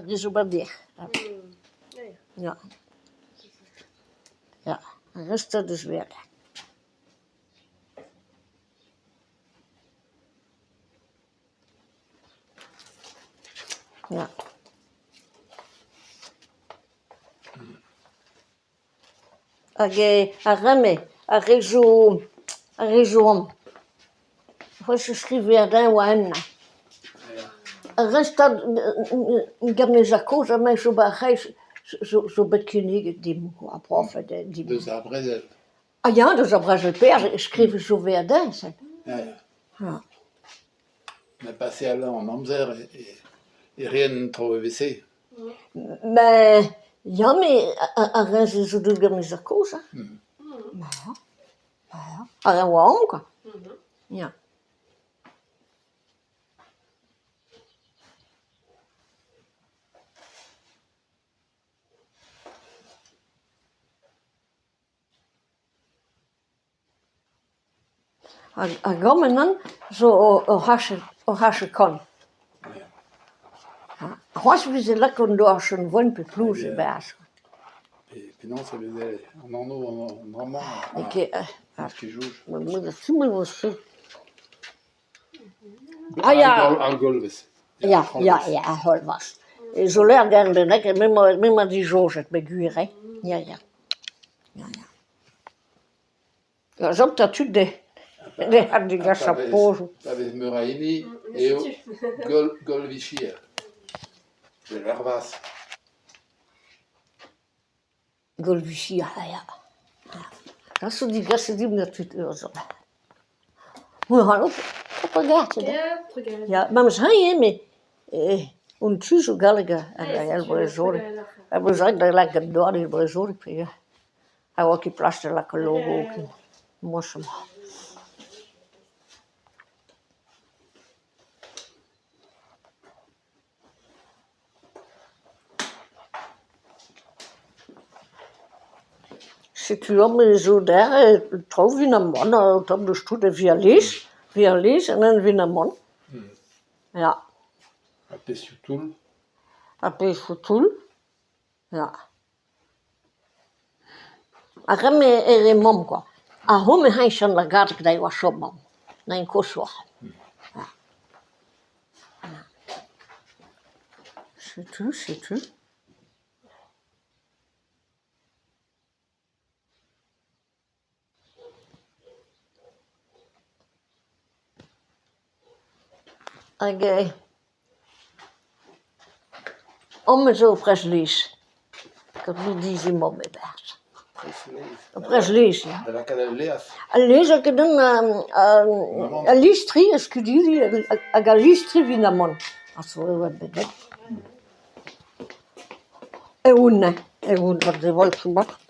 is op een dicht. Ja. Ja, de rest dat is weer. Ja. Arame, a região. Você escrevia daí o ano. A rest dat, ik heb niet gekozen, maar zo bij huis, zo bij König, die prof, die. Dus après, Ah ja, dus après je perds, ik schreef zo weer daí. ja. On est passé là en Amzer et rien trop wc. Maar ja, maar rest is zo doe ik niet gekozen. Maar ja, waarom? Ja. A gommen zo o hasje kon. Hoas wie ze lekker door zijn wonpe ploeze baas. Et puis non, ça faisait en anneau, en normand, qui joue. Mijn moeder toen was zo. Ah ja. Al Golves. Ja, hol was. Zo leerde de nek, met die zoos met guur, hè. Ja. Ja, zo dat tu de. De had die gas op pozo. T'avais Muraini et Golvichir. De l'Hervas. Golvichir, ja. Dat is zo die gasten die met het uur zo. We gaan op een gaatje. Ja, maar we zijn hier met een tussen galga en dat heel veel zorg. En we zijn daar lekker door die veel zorg voor. En ook die plaster lekker logo ook in mossem. Si tu om zo daar, trouwens in een man, dan dus toe de vialis en dan in een man. Ja. Après Soutoul. Ja. A remme mom quoi. A home hij schon la gata que dai was op mom. Na in Kosovo. Ja. C'est tout. Ik om zo preslees. Ik heb nu die mom mee baas. Preslees, ja. De la Cadaleas. Lees ik dan een listri, als je die een listri in de mond. Als we wat bedenken. En hoe wat de wolk gemaakt.